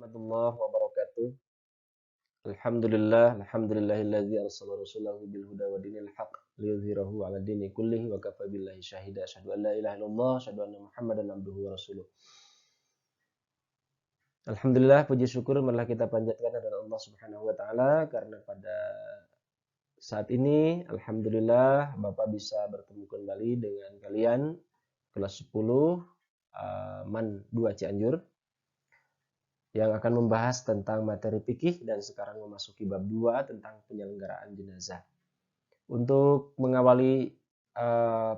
Warahmatullahi wabarakatuh. Alhamdulillahilladzi arsala rasulahu bil huda wa dinil haqq liyudhhirahu 'ala dini kullihi wa kafa billahi syahida. Asyhadu an la ilaha illallah, asyhadu anna Muhammadan abduhu wa rasuluh. Alhamdulillah, puji syukur marilah kita panjatkan kepada Allah Subhanahu wa taala karena pada saat ini alhamdulillah Bapak bisa bertemu kembali dengan kalian kelas 10 MAN 2 Cianjur yang akan membahas tentang materi fikih dan sekarang memasuki bab 2 tentang penyelenggaraan jenazah. Untuk mengawali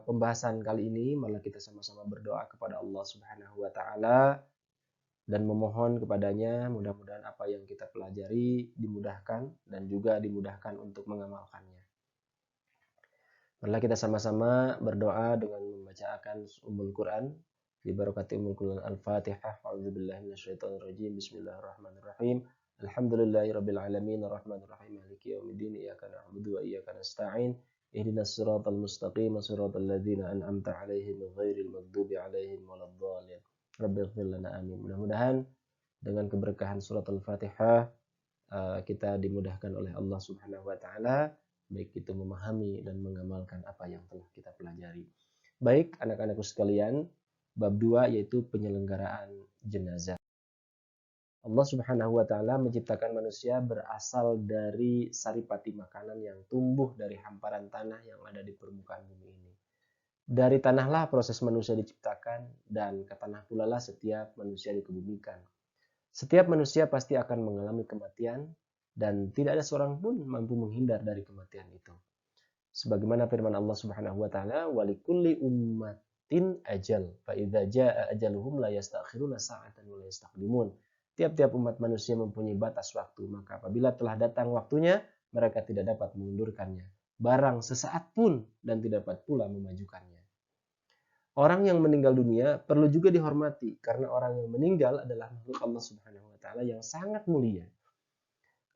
pembahasan kali ini, marilah kita sama-sama berdoa kepada Allah Subhanahu wa taala dan memohon kepadanya mudah-mudahan apa yang kita pelajari dimudahkan dan juga dimudahkan untuk mengamalkannya. Marilah kita sama-sama berdoa dengan membacakan Ummul Quran. Bibarakati Ummul Quran Al-Fatihah. A'udzubillahi minasyaitonirrajim. Bismillahirrahmanirrahim. Alhamdulillahirabbil alamin arrahmanir rahim maliki yaumiddin iyyaka na'budu wa iyyaka nasta'in ihdinas siratal mustaqim siratal ladzina an'amta 'alaihim ghairil maghdubi 'alaihim waladdallin. Rabbighfir lana amin. Mudah-mudahan dengan keberkahan surat Al-Fatihah kita dimudahkan oleh Allah Subhanahu wa taala baik itu memahami dan mengamalkan apa yang telah kita pelajari. Baik, anak-anakku sekalian, bab 2 yaitu penyelenggaraan jenazah. Allah Subhanahu wa taala menciptakan manusia berasal dari saripati makanan yang tumbuh dari hamparan tanah yang ada di permukaan bumi ini. Dari tanahlah proses manusia diciptakan dan ke tanah pula lah setiap manusia dikebumikan. Setiap manusia pasti akan mengalami kematian dan tidak ada seorang pun mampu menghindar dari kematian itu. Sebagaimana firman Allah Subhanahu wa taala, "Walikulli ummatin ajal, fa idza jaa ajaluhum la yastakhiruna sa'atan wa la yastaqdimun." Tiap-tiap umat manusia mempunyai batas waktu, maka apabila telah datang waktunya, mereka tidak dapat mengundurkannya, barang sesaat pun dan tidak dapat pula memajukannya. Orang yang meninggal dunia perlu juga dihormati karena orang yang meninggal adalah makhluk Allah Subhanahu wa taala yang sangat mulia.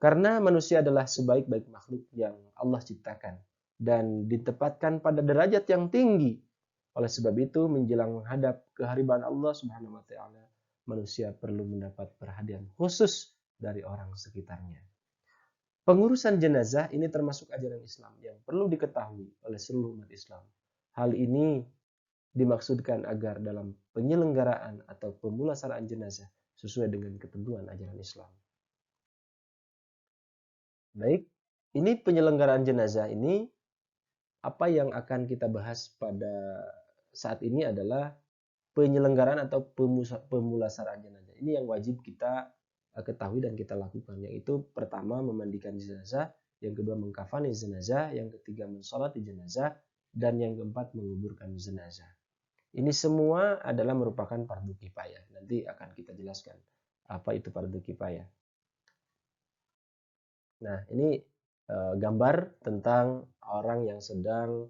Karena manusia adalah sebaik-baik makhluk yang Allah ciptakan dan ditempatkan pada derajat yang tinggi. Oleh sebab itu, menjelang menghadap kehadiran Allah Subhanahu wa taala, manusia perlu mendapat perhatian khusus dari orang sekitarnya. Pengurusan jenazah ini termasuk ajaran Islam yang perlu diketahui oleh seluruh umat Islam. Hal ini dimaksudkan agar dalam penyelenggaraan atau pemulasaraan jenazah sesuai dengan ketentuan ajaran Islam. Baik, ini penyelenggaraan jenazah ini apa yang akan kita bahas pada saat ini adalah penyelenggaraan atau pemulasaraan jenazah. Ini yang wajib kita ketahui dan kita lakukan, yaitu pertama memandikan jenazah, yang kedua mengkafani jenazah, yang ketiga mensolati jenazah, dan yang keempat menguburkan jenazah. Ini semua adalah merupakan fardu kifayah. Nanti akan kita jelaskan apa itu fardu kifayah. Nah, ini gambar tentang orang yang sedang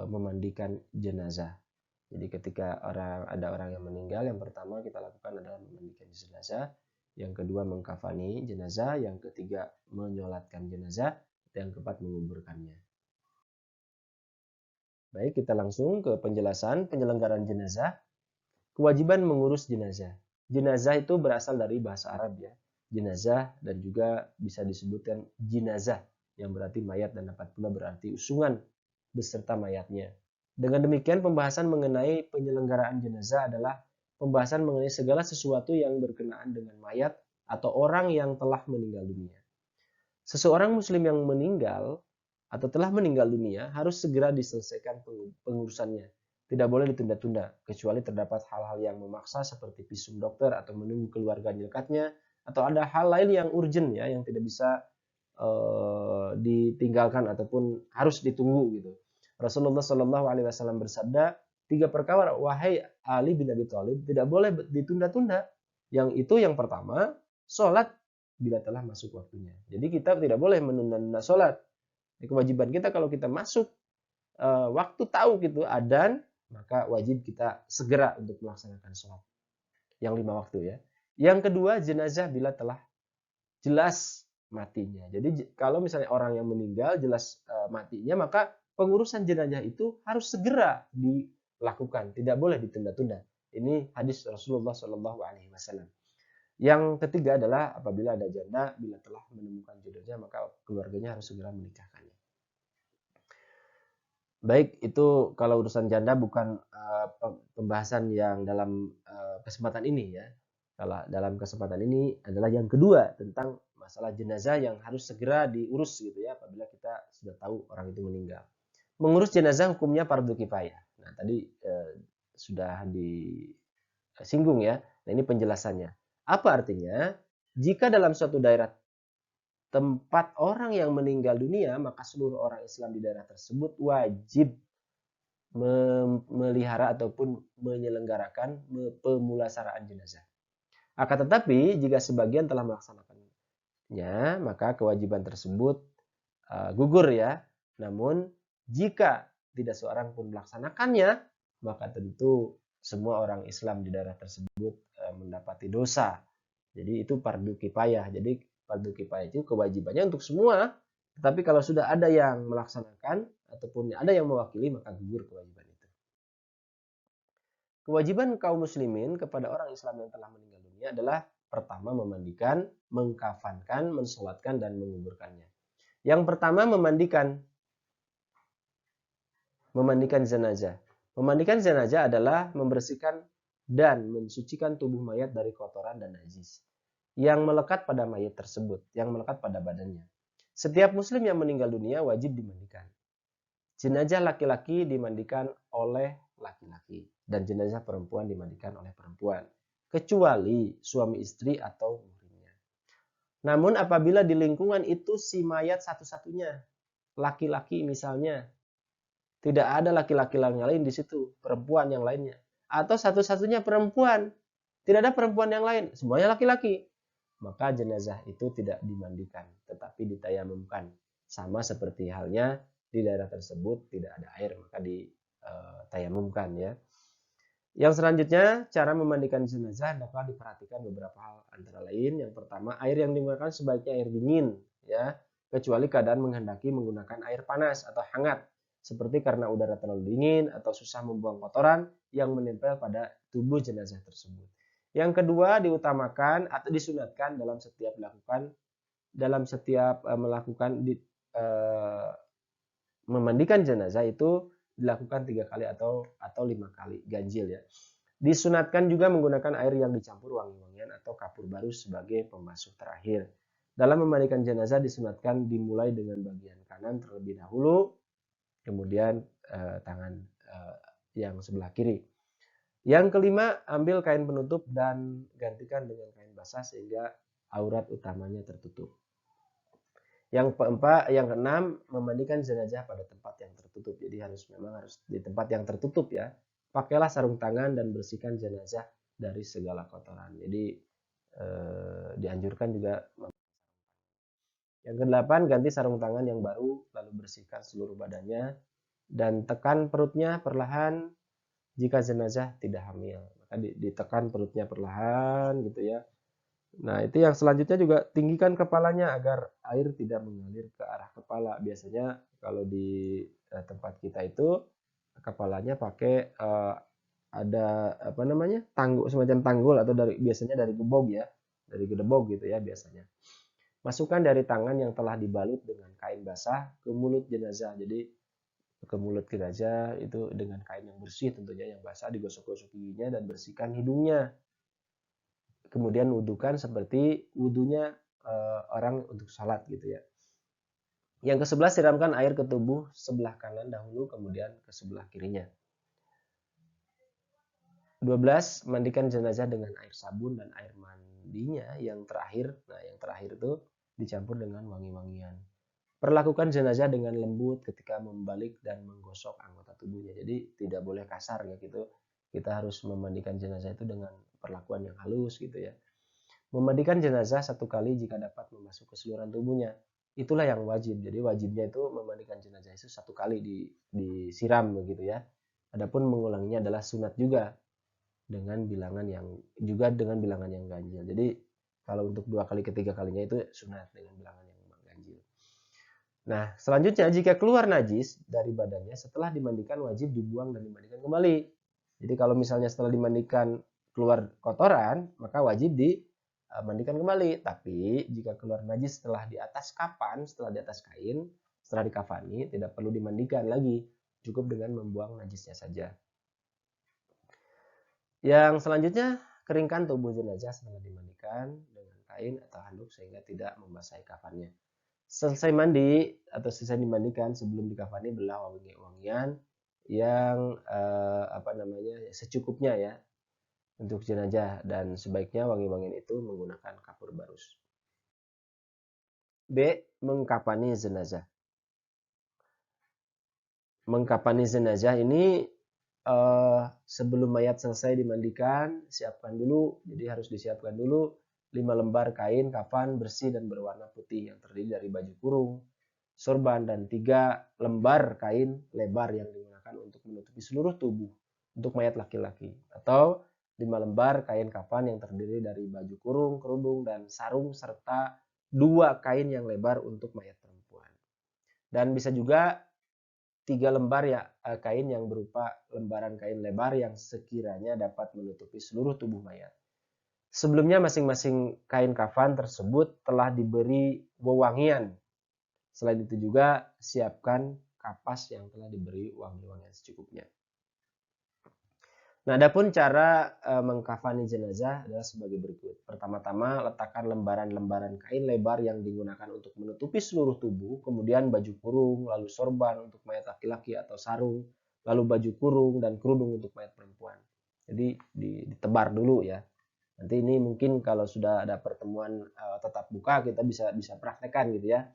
memandikan jenazah. Jadi ketika ada orang yang meninggal, yang pertama kita lakukan adalah memandikan jenazah, yang kedua mengkafani jenazah, yang ketiga menyolatkan jenazah, dan yang keempat menguburkannya. Baik, kita langsung ke penjelasan penyelenggaraan jenazah. Kewajiban mengurus jenazah. Jenazah itu berasal dari bahasa Arab ya. Jenazah dan juga bisa disebutkan jinazah yang berarti mayat dan dapat pula berarti usungan beserta mayatnya. Dengan demikian pembahasan mengenai penyelenggaraan jenazah adalah pembahasan mengenai segala sesuatu yang berkenaan dengan mayat atau orang yang telah meninggal dunia. Seseorang muslim yang meninggal atau telah meninggal dunia harus segera diselesaikan pengurusannya. Tidak boleh ditunda-tunda, kecuali terdapat hal-hal yang memaksa seperti visum dokter atau menunggu keluarga dekatnya, atau ada hal lain yang urgent ya, yang tidak bisa ditinggalkan ataupun harus ditunggu gitu. Rasulullah Shallallahu Alaihi Wasallam bersabda, 3 perkara wahai Ali bin Abi Thalib tidak boleh ditunda-tunda. Yang itu yang pertama, sholat bila telah masuk waktunya. Jadi kita tidak boleh menunda-nunda sholat. Kewajiban kita kalau kita masuk waktu tahu gitu adzan, maka wajib kita segera untuk melaksanakan sholat yang 5 waktu ya. Yang kedua, jenazah bila telah jelas matinya. Jadi kalau misalnya orang yang meninggal jelas matinya, maka pengurusan jenazah itu harus segera dilakukan, tidak boleh ditunda-tunda. Ini hadis Rasulullah Shallallahu Alaihi Wasallam. Yang ketiga adalah apabila ada janda, bila telah menemukan jodohnya maka keluarganya harus segera menikahkannya. Baik, itu kalau urusan janda bukan pembahasan yang dalam kesempatan ini ya. Kalau dalam kesempatan ini adalah yang kedua tentang masalah jenazah yang harus segera diurus gitu ya apabila kita sudah tahu orang itu meninggal. Mengurus jenazah hukumnya fardu kifayah. Nah, tadi sudah disinggung ya. Nah, ini penjelasannya. Apa artinya? Jika dalam suatu daerah tempat orang yang meninggal dunia, maka seluruh orang Islam di daerah tersebut wajib memelihara ataupun menyelenggarakan pemulasaraan jenazah. Akan tetapi, jika sebagian telah melaksanakannya, maka kewajiban tersebut gugur ya. Namun, jika tidak seorang pun melaksanakannya, maka tentu semua orang Islam di daerah tersebut mendapati dosa. Jadi itu fardu kifayah. Jadi fardu kifayah itu kewajibannya untuk semua. Tetapi kalau sudah ada yang melaksanakan ataupun ada yang mewakili maka gugur kewajiban itu. Kewajiban kaum muslimin kepada orang Islam yang telah meninggal dunia adalah pertama memandikan, mengkafankan, mensolatkan dan menguburkannya. Yang pertama memandikan jenazah. Memandikan jenazah adalah membersihkan dan mensucikan tubuh mayat dari kotoran dan najis yang melekat pada mayat tersebut, yang melekat pada badannya. Setiap muslim yang meninggal dunia wajib dimandikan. Jenazah laki-laki dimandikan oleh laki-laki dan jenazah perempuan dimandikan oleh perempuan, kecuali suami istri atau muridnya. Namun apabila di lingkungan itu si mayat satu-satunya, laki-laki misalnya, tidak ada laki-laki yang lain di situ, perempuan yang lainnya, atau satu-satunya perempuan, tidak ada perempuan yang lain, semuanya laki-laki, maka jenazah itu tidak dimandikan, tetapi ditayamumkan. Sama seperti halnya di daerah tersebut tidak ada air, maka ditayamumkan ya. Yang selanjutnya, cara memandikan jenazah dapat diperhatikan beberapa hal, antara lain yang pertama, air yang digunakan sebaiknya air dingin ya, kecuali keadaan menghendaki menggunakan air panas atau hangat, seperti karena udara terlalu dingin atau susah membuang kotoran yang menempel pada tubuh jenazah tersebut. Yang kedua, diutamakan atau disunatkan dalam setiap melakukan memandikan jenazah itu dilakukan 3 kali atau 5 kali ganjil ya. Disunatkan juga menggunakan air yang dicampur wangi-wangian atau kapur baru sebagai pembasuh terakhir. Dalam memandikan jenazah disunatkan dimulai dengan bagian kanan terlebih dahulu, kemudian tangan yang sebelah kiri. Yang kelima, ambil kain penutup dan gantikan dengan kain basah sehingga aurat utamanya tertutup. Yang keenam, memandikan jenazah pada tempat yang tertutup. Jadi memang harus di tempat yang tertutup ya. Pakailah sarung tangan dan bersihkan jenazah dari segala kotoran. Jadi dianjurkan juga. Yang kedelapan, ganti sarung tangan yang baru lalu bersihkan seluruh badannya dan tekan perutnya perlahan. Jika jenazah tidak hamil, maka ditekan perutnya perlahan gitu ya. Nah, itu yang selanjutnya juga tinggikan kepalanya agar air tidak mengalir ke arah kepala. Biasanya kalau di tempat kita itu kepalanya pakai ada apa namanya? Semacam tanggul atau biasanya dari gebog ya. Dari gedebog gitu ya biasanya. Masukkan dari tangan yang telah dibalut dengan kain basah ke mulut jenazah. Jadi ke mulut jenazah itu dengan kain yang bersih tentunya yang basah, digosok-gosok giginya dan bersihkan hidungnya. Kemudian wudukan seperti wudunya orang untuk sholat gitu ya. Yang ke-11, siramkan air ke tubuh sebelah kanan dahulu kemudian ke sebelah kirinya. 12, mandikan jenazah dengan air sabun dan air mandinya yang terakhir. Nah, yang terakhir itu dicampur dengan wangi-wangian. Perlakukan jenazah dengan lembut ketika membalik dan menggosok anggota tubuhnya. Jadi tidak boleh kasar ya gitu. Kita harus memandikan jenazah itu dengan perlakuan yang halus gitu ya. Memandikan jenazah 1 kali jika dapat membasuh keseluruhan tubuhnya. Itulah yang wajib. Jadi wajibnya itu memandikan jenazah itu 1 kali disiram begitu ya. Adapun mengulanginya adalah sunat juga dengan bilangan yang ganjil. Jadi kalau untuk 2 kali ketiga kalinya itu sunat dengan bilangan yang ganjil. Nah, selanjutnya jika keluar najis dari badannya setelah dimandikan wajib dibuang dan dimandikan kembali. Jadi kalau misalnya setelah dimandikan keluar kotoran, maka wajib mandikan kembali. Tapi jika keluar najis setelah di atas kain, setelah dikafani, tidak perlu dimandikan lagi, cukup dengan membuang najisnya saja. Yang selanjutnya, keringkan tubuh jenazah setelah dimandikan dengan kain atau handuk sehingga tidak membasahi kafannya. Selesai mandi atau selesai dimandikan, sebelum dikafani berilah wangi-wangian yang secukupnya ya untuk jenazah, dan sebaiknya wangi-wangian itu menggunakan kapur barus. B. Mengkafani jenazah. Mengkafani jenazah ini sebelum mayat selesai dimandikan, siapkan dulu. Jadi harus disiapkan dulu 5 lembar kain kafan bersih dan berwarna putih yang terdiri dari baju kurung, sorban, dan 3 lembar kain lebar yang digunakan untuk menutupi seluruh tubuh untuk mayat laki-laki, atau 5 lembar kain kafan yang terdiri dari baju kurung, kerudung, dan sarung, serta 2 kain yang lebar untuk mayat perempuan. Dan bisa juga 3 lembar kain yang berupa lembaran kain lebar yang sekiranya dapat menutupi seluruh tubuh mayat. Sebelumnya masing-masing kain kafan tersebut telah diberi wewangian. Selain itu juga siapkan kapas yang telah diberi wangi-wangian secukupnya. Nah, adapun cara mengkafani jenazah adalah sebagai berikut. Pertama-tama, letakkan lembaran-lembaran kain lebar yang digunakan untuk menutupi seluruh tubuh, kemudian baju kurung, lalu sorban untuk mayat laki-laki atau sarung, lalu baju kurung dan kerudung untuk mayat perempuan. Jadi ditebar dulu ya. Nanti ini mungkin kalau sudah ada pertemuan tatap muka kita bisa praktekkan gitu ya.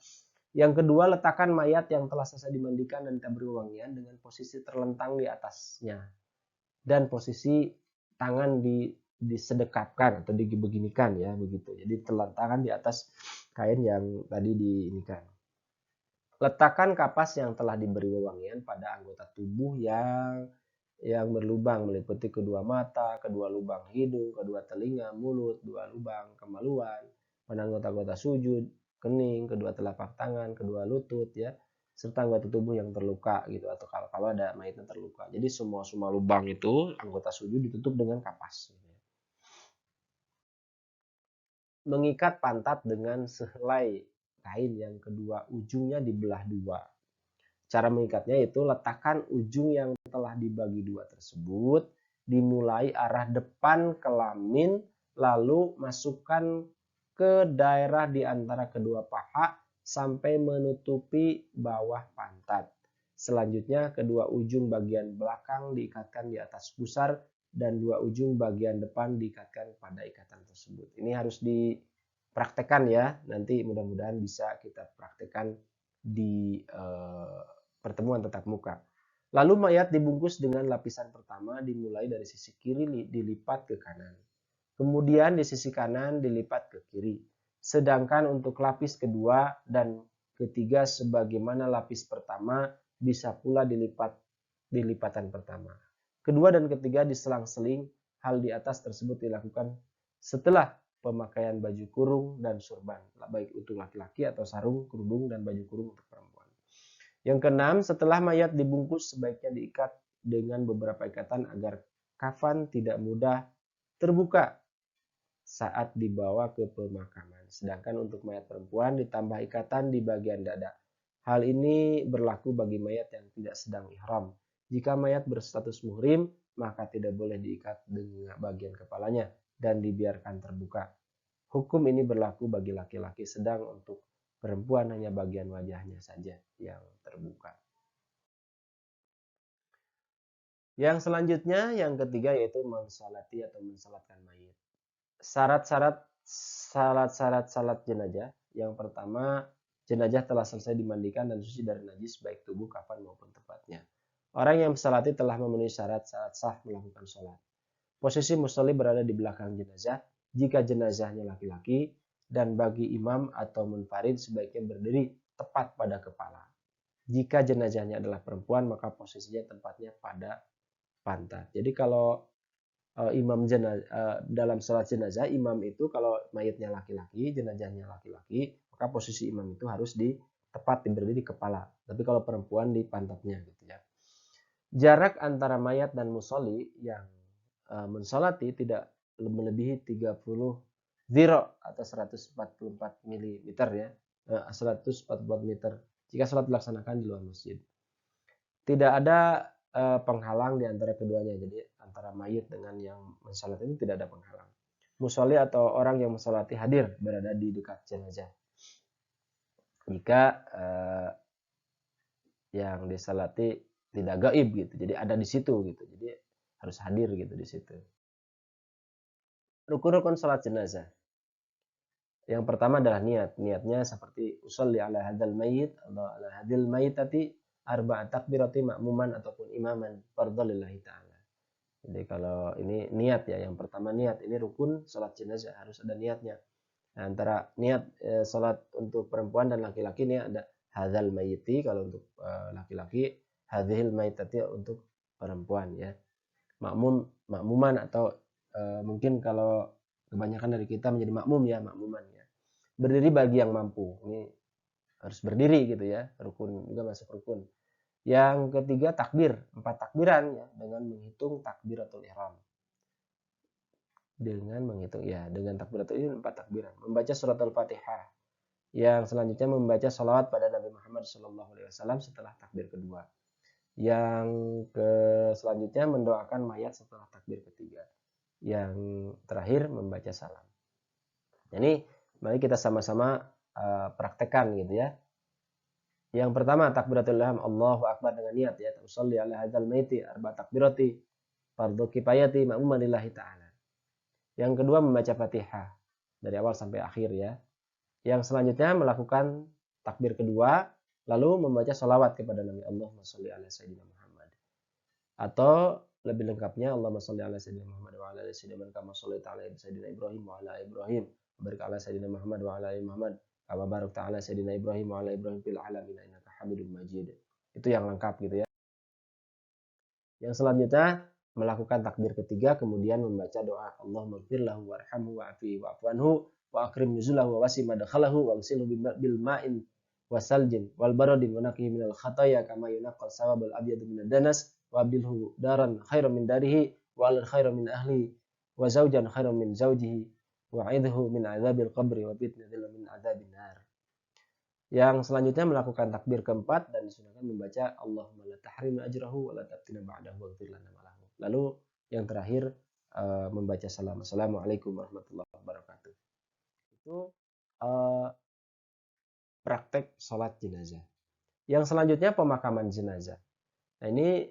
Yang kedua, letakkan mayat yang telah selesai dimandikan dan diberi wangian dengan posisi terlentang di atasnya, dan posisi tangan disedekapkan atau dibeginikan ya begitu. Jadi terlentangan di atas kain yang tadi diinikan. Letakkan kapas yang telah diberi wewangian pada anggota tubuh yang berlubang, meliputi kedua mata, kedua lubang hidung, kedua telinga, mulut, 2 lubang kemaluan, pada anggota-anggota sujud, kening, kedua telapak tangan, kedua lutut ya, serta anggota tubuh yang terluka gitu, atau kalau ada mayatnya terluka. Jadi semua lubang itu anggota sujud ditutup dengan kapas. Mengikat pantat dengan sehelai kain yang kedua ujungnya dibelah 2. Cara mengikatnya yaitu letakkan ujung yang telah dibagi 2 tersebut dimulai arah depan kelamin, lalu masukkan ke daerah di antara kedua paha sampai menutupi bawah pantat. Selanjutnya, kedua ujung bagian belakang diikatkan di atas pusar dan 2 ujung bagian depan diikatkan pada ikatan tersebut. Ini harus dipraktekkan ya. Nanti mudah-mudahan bisa kita praktekkan di pertemuan tatap muka. Lalu mayat dibungkus dengan lapisan pertama dimulai dari sisi kiri dilipat ke kanan. Kemudian di sisi kanan dilipat ke kiri. Sedangkan untuk lapis kedua dan ketiga sebagaimana lapis pertama bisa pula dilipat di lipatan pertama. Kedua dan ketiga diselang-seling. Hal di atas tersebut dilakukan setelah pemakaian baju kurung dan sorban, baik untuk laki-laki atau sarung, kerudung, dan baju kurung untuk perempuan. Yang keenam, setelah mayat dibungkus sebaiknya diikat dengan beberapa ikatan agar kafan tidak mudah terbuka saat dibawa ke pemakaman. Sedangkan untuk mayat perempuan ditambah ikatan di bagian dada. Hal ini berlaku bagi mayat yang tidak sedang ihram. Jika mayat berstatus muhrim, maka tidak boleh diikat dengan bagian kepalanya dan dibiarkan terbuka. Hukum ini berlaku bagi laki-laki, sedang untuk perempuan hanya bagian wajahnya saja yang terbuka. Yang selanjutnya, yang ketiga yaitu mensalati atau mensalatkan mayit. Syarat-syarat salat jenazah. Yang pertama, jenazah telah selesai dimandikan dan suci dari najis baik tubuh, kafan maupun tempatnya. Orang yang mensalati telah memenuhi syarat-syarat sah melakukan sholat. Posisi musolli berada di belakang jenazah jika jenazahnya laki-laki, dan bagi imam atau munfarid sebaiknya berdiri tepat pada kepala. Jika jenazahnya adalah perempuan, maka posisinya tempatnya pada pantat. Jadi kalau imam dalam sholat jenazah, imam itu kalau mayatnya laki-laki, jenazahnya laki-laki, maka posisi imam itu harus tepat berdiri di kepala. Tapi kalau perempuan di pantatnya gitu ya. Jarak antara mayat dan musolli yang mensolati tidak melebihi 30 zero atau 144 mm ya. 144 meter jika sholat dilaksanakan di luar masjid. Tidak ada penghalang di antara keduanya. Jadi antara mayit dengan yang mensolati itu tidak ada penghalang. Musolli atau orang yang mensolati hadir berada di dekat jenazah. Jika yang disolati tidak gaib gitu, jadi ada di situ gitu, jadi harus hadir gitu di situ. Rukun-rukun sholat jenazah. Yang pertama adalah niat. Niatnya seperti usolli ala hadzal mayyit atau ala hadil mayyitati arba'at takbirati ma'muman ataupun imaman fardhu lillahi ta'ala. Jadi kalau ini niat ya, yang pertama niat. Ini rukun sholat jenazah harus ada niatnya. Nah, antara niat sholat untuk perempuan dan laki-laki ini ada hadzal mayyiti kalau untuk laki-laki, hadzil mayyitati untuk perempuan ya. Makmuman atau mungkin kalau kebanyakan dari kita menjadi makmum ya, makmuman ya. Berdiri bagi yang mampu. Ini harus berdiri gitu ya. Rukun juga masuk rukun. Yang ketiga takbir, 4 takbiran ya dengan menghitung takbiratul ihram. Dengan menghitung ya, dengan takbiratul ihram 4 takbiran. Membaca surat Al-Fatihah. Yang selanjutnya membaca sholawat pada Nabi Muhammad SAW setelah takbir kedua. Yang selanjutnya mendoakan mayat setelah takbir ketiga. Yang terakhir membaca salam. Jadi mari kita sama-sama praktekkan gitu ya. Yang pertama takbiratul ihram, Allahu akbar dengan niat ya. Usolli ala hadzal maiti arba takbirati fardhu kifayati ma'muman lillahi ta'ala. Yang kedua membaca Fatihah dari awal sampai akhir ya. Yang selanjutnya melakukan takbir kedua lalu membaca sholawat kepada Nabi, Allahumma sholli ala sayyidina Muhammad. Atau lebih lengkapnya Allahumma sholli ala sayyidina Muhammad wa ala ali sayyidina kama shallaita ala sayyidina Ibrahim wa ala Ibrahim. Barik ala sayyidina Muhammad wa ala ali Muhammad. Kama barakta ala sayyidina Ibrahim wa ala Ibrahim fil alamin innaka Hamidum Majid. Itu yang lengkap gitu ya. Yang selanjutnya melakukan takbir ketiga kemudian membaca doa Allahumma ighfir lahu warhamhu wa'afihi wa'fu anhu wa akrim nuzulahu wa wasi madkhalahu wa ghsilhu bil ma'in wasaljin wal baradin wa naqihi minal khataya kama yunaqqal sawabul abyadu minad danas wa abdilhu daran khairan min darihi wa al khairan min ahli wa zawjan khairan min zawjihi wa a'idhu min adzabil qabri wa fitnatil min adzabin nar. Yang selanjutnya melakukan takbir keempat dan disunahkan membaca Allahumma la tahrimna ajrahu wa la taftina ba'dahu waghfir lana wa lahu. Lalu yang terakhir membaca salam. Assalamualaikum warahmatullahi wabarakatuh. Itu praktek sholat jenazah. Yang selanjutnya pemakaman jenazah. Nah ini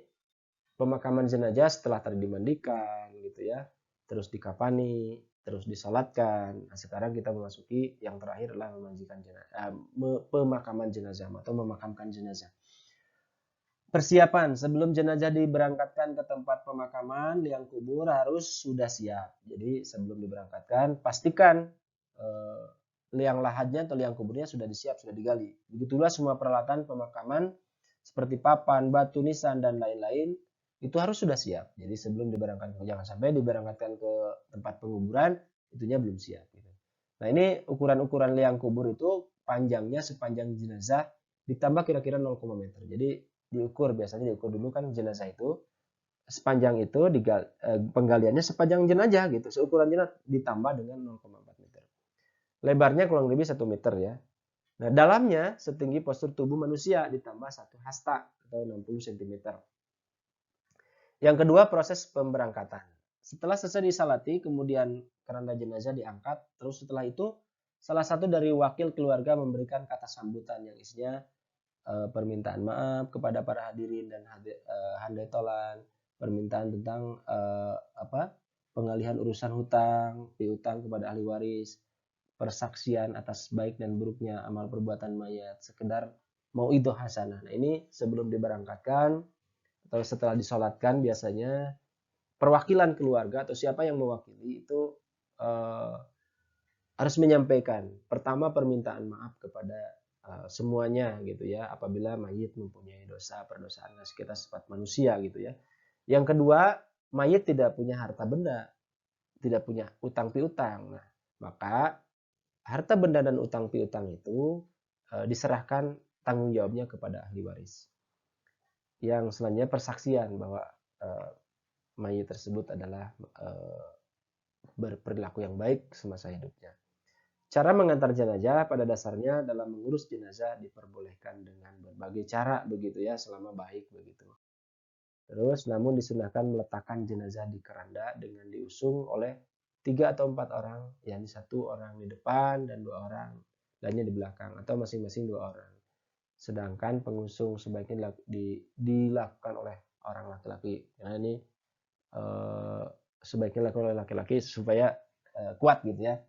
pemakaman jenazah setelah tadi dimandikan gitu ya, terus dikafani, terus disalatkan. Nah, sekarang kita memasuki yang terakhir adalah pemakaman jenazah atau memakamkan jenazah. Persiapan sebelum jenazah diberangkatkan ke tempat pemakaman, liang kubur harus sudah siap. Jadi sebelum diberangkatkan pastikan liang lahatnya atau liang kuburnya sudah disiap, sudah digali. Begitulah semua peralatan pemakaman seperti papan, batu nisan dan lain-lain itu harus sudah siap. Jadi sebelum diberangkatkan, jangan sampai diberangkatkan ke tempat penguburan itunya belum siap. Gitu. Nah ini ukuran-ukuran liang kubur itu panjangnya sepanjang jenazah ditambah kira-kira 0, meter. Jadi biasanya diukur dulu kan jenazah itu sepanjang itu penggaliannya sepanjang jenazah gitu. Seukuran jenazah ditambah dengan 0,4 meter. Lebarnya kurang lebih 1 meter ya. Nah dalamnya setinggi postur tubuh manusia ditambah 1 hasta atau 60 cm. Yang kedua proses pemberangkatan. Setelah selesai disalati kemudian keranda jenazah diangkat. Terus setelah itu salah satu dari wakil keluarga memberikan kata sambutan yang isinya permintaan maaf kepada para hadirin dan handai tolan, permintaan tentang pengalihan urusan hutang, piutang kepada ahli waris, persaksian atas baik dan buruknya amal perbuatan mayat, sekedar mauidhah hasanah. Nah ini sebelum diberangkatkan atau setelah disolatkan biasanya perwakilan keluarga atau siapa yang mewakili itu harus menyampaikan pertama permintaan maaf kepada semuanya gitu ya apabila mayit mempunyai dosa perdosaan kita sifat manusia gitu ya. Yang kedua mayit tidak punya harta benda, tidak punya utang piutang. Nah, maka harta benda dan utang piutang itu diserahkan tanggung jawabnya kepada ahli waris. Yang selanjutnya persaksian bahwa mayit tersebut adalah berperilaku yang baik semasa hidupnya. Cara mengantar jenazah pada dasarnya dalam mengurus jenazah diperbolehkan dengan berbagai cara begitu ya, selama baik begitu. Terus namun disunahkan meletakkan jenazah di keranda dengan diusung oleh 3 atau 4 orang, yakni 1 orang di depan dan 2 orang lainnya di belakang atau masing-masing 2 orang. Sedangkan pengusung sebaiknya dilakukan oleh orang laki-laki. Karena ini sebaiknya dilakukan oleh laki-laki supaya kuat gitu ya.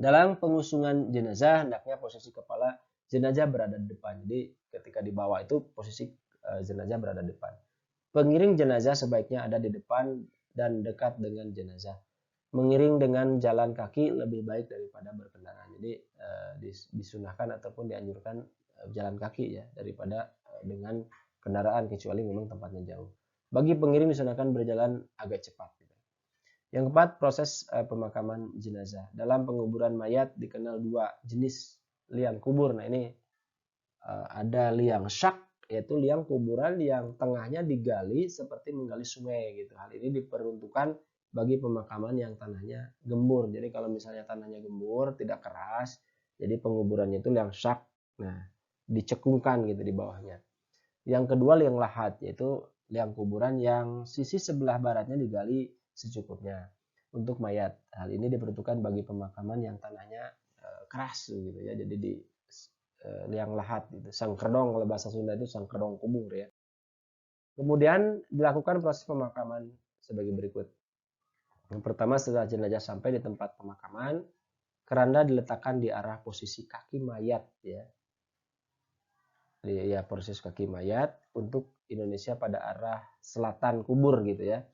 Dalam pengusungan jenazah, hendaknya posisi kepala jenazah berada di depan. Jadi ketika dibawa itu posisi jenazah berada di depan. Pengiring jenazah sebaiknya ada di depan dan dekat dengan jenazah. Mengiring dengan jalan kaki lebih baik daripada berkendaraan. Jadi disunahkan ataupun dianjurkan jalan kaki ya daripada dengan kendaraan kecuali memang tempatnya jauh. Bagi pengiring disunahkan berjalan agak cepat. Yang keempat, proses pemakaman jenazah. Dalam penguburan mayat dikenal 2 jenis liang kubur. Nah ini ada liang syak, yaitu liang kuburan yang tengahnya digali seperti menggali sungai gitu. Hal ini diperuntukkan bagi pemakaman yang tanahnya gembur. Jadi kalau misalnya tanahnya gembur, tidak keras, jadi penguburannya itu liang syak. Nah, dicekungkan gitu di bawahnya. Yang kedua liang lahat, yaitu liang kuburan yang sisi sebelah baratnya digali secukupnya untuk mayat. Hal ini diperuntukkan bagi pemakaman yang tanahnya keras gitu ya. Jadi di liang lahat gitu. Sangkerdong kalau bahasa Sunda itu sangkerdong kubur ya. Kemudian dilakukan proses pemakaman sebagai berikut. Yang pertama, setelah jenazah sampai di tempat pemakaman, keranda diletakkan di arah posisi kaki mayat ya. Ya, proses kaki mayat untuk Indonesia pada arah selatan kubur gitu ya.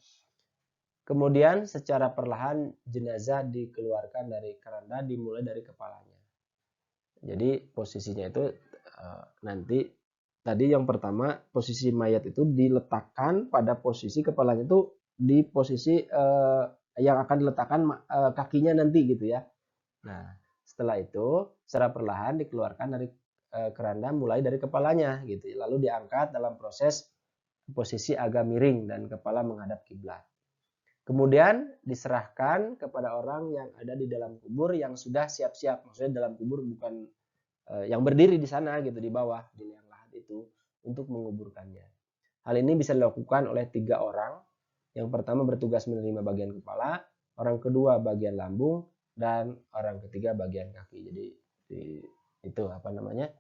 Kemudian secara perlahan jenazah dikeluarkan dari keranda dimulai dari kepalanya. Jadi posisinya itu nanti tadi yang pertama posisi mayat itu diletakkan pada posisi kepalanya itu di posisi yang akan diletakkan kakinya nanti gitu ya. Nah setelah itu secara perlahan dikeluarkan dari keranda mulai dari kepalanya gitu. Lalu diangkat dalam proses posisi agak miring dan kepala menghadap kiblat. Kemudian diserahkan kepada orang yang ada di dalam kubur yang sudah siap-siap. Maksudnya dalam kubur bukan yang berdiri di sana gitu di bawah di liang lahat itu untuk menguburkannya. Hal ini bisa dilakukan oleh 3 orang. Yang pertama bertugas menerima bagian kepala, orang kedua bagian lambung, dan orang ketiga bagian kaki. Jadi itu apa namanya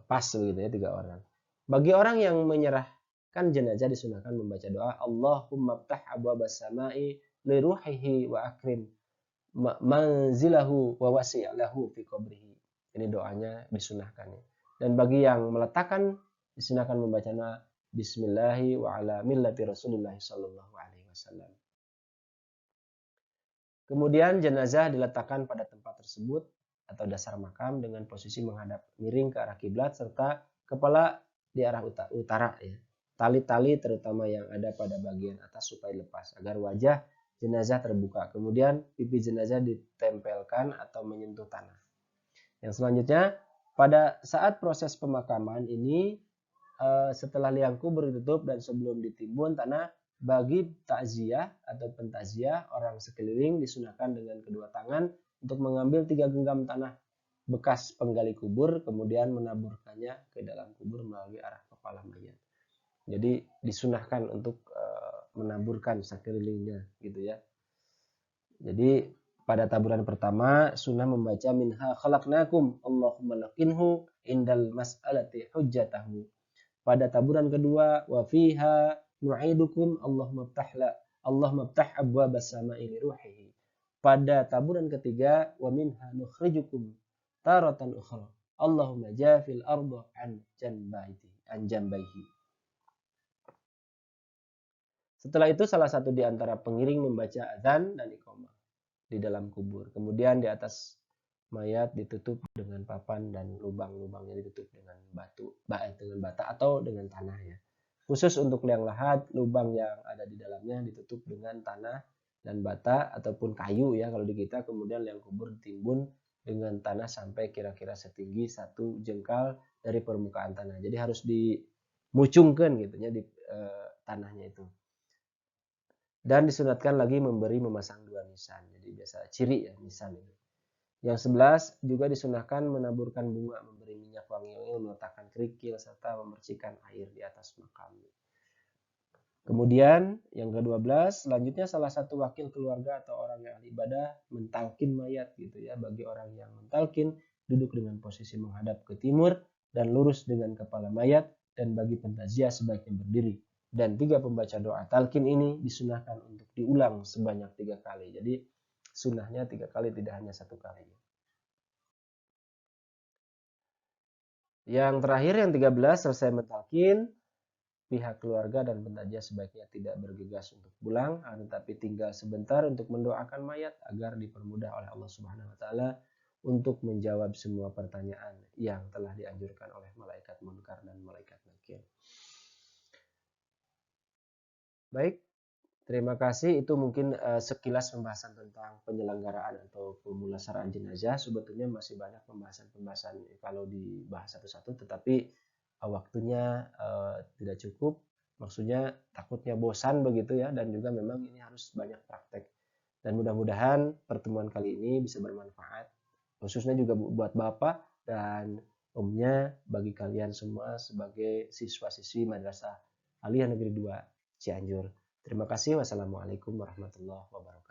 pas gitu ya 3 orang. Bagi orang yang menyerah kan jenazah disunahkan membaca doa Allahumma ftah abwabas samai li ruhihi wa akrim manzilahu wa wasi'lahu fi qabrihi. Ini doanya disunahkan. Dan bagi yang meletakkan disunahkan membaca bismillahi wa ala millati Rasulillah sallallahu alaihi wasallam. Kemudian jenazah diletakkan pada tempat tersebut atau dasar makam dengan posisi menghadap miring ke arah kiblat serta kepala di arah utara ya. Tali-tali terutama yang ada pada bagian atas supaya lepas agar wajah jenazah terbuka. Kemudian pipi jenazah ditempelkan atau menyentuh tanah. Yang selanjutnya pada saat proses pemakaman ini setelah liang kubur ditutup dan sebelum ditimbun tanah, bagi takziah atau pentakziah orang sekeliling disunahkan dengan kedua tangan untuk mengambil 3 genggam tanah bekas penggali kubur kemudian menaburkannya ke dalam kubur melalui arah kepala mayat. Jadi disunahkan untuk menaburkan sekelilingnya gitu ya. Jadi pada taburan pertama sunnah membaca minha khalaqnakum Allahumma lakinhu indal mas'alati hujjatahu. Pada taburan kedua wa fiha nu'idukum Allahumma ftah abwabas sama'i li ruhihi. Pada taburan ketiga wa minha nukhrijukum taratan ukhra Allahumma jafil arda an janbaihi. Setelah itu salah satu di antara pengiring membaca azan dan iqamah di dalam kubur. Kemudian di atas mayat ditutup dengan papan dan lubang-lubangnya ditutup dengan bata atau dengan tanah ya. Khusus untuk liang lahat, lubang yang ada di dalamnya ditutup dengan tanah dan bata ataupun kayu ya kalau di kita. Kemudian liang kubur ditimbun dengan tanah sampai kira-kira setinggi 1 jengkal dari permukaan tanah. Jadi harus dimucungkan gitu ya di tanahnya itu. Dan disunatkan lagi memasang 2 nisan. Jadi biasa ciri ya nisan itu. Yang 11 juga disunahkan menaburkan bunga, memberi minyak wangi-wangi, meletakkan kerikil serta memercikan air di atas makam. Kemudian yang ke-12, selanjutnya salah satu wakil keluarga atau orang yang ahli ibadah mentalkin mayat gitu ya. Bagi orang yang mentalkin, duduk dengan posisi menghadap ke timur dan lurus dengan kepala mayat, dan bagi pentaziah sebaiknya berdiri. Dan 3 pembaca doa talkin ini disunahkan untuk diulang sebanyak 3 kali. Jadi sunahnya 3 kali, tidak hanya 1 kali. Yang terakhir yang 13, selesai mentalkin, pihak keluarga dan pentajiah sebaiknya tidak bergegas untuk pulang, tetapi tinggal sebentar untuk mendoakan mayat agar dipermudah oleh Allah Subhanahu wa taala untuk menjawab semua pertanyaan yang telah dianjurkan oleh malaikat munkar dan malaikat nakir. Baik, terima kasih. Itu mungkin sekilas pembahasan tentang penyelenggaraan atau pemulasaraan jenazah. Sebetulnya masih banyak pembahasan-pembahasan kalau dibahas satu-satu, tetapi waktunya tidak cukup. Maksudnya takutnya bosan begitu ya, dan juga memang ini harus banyak praktek. Dan mudah-mudahan pertemuan kali ini bisa bermanfaat, khususnya juga buat Bapak dan Omnya, bagi kalian semua sebagai siswa-siswi Madrasah Aliyah Negeri 2 Cianjur. Terima kasih. Wassalamualaikum warahmatullahi wabarakatuh.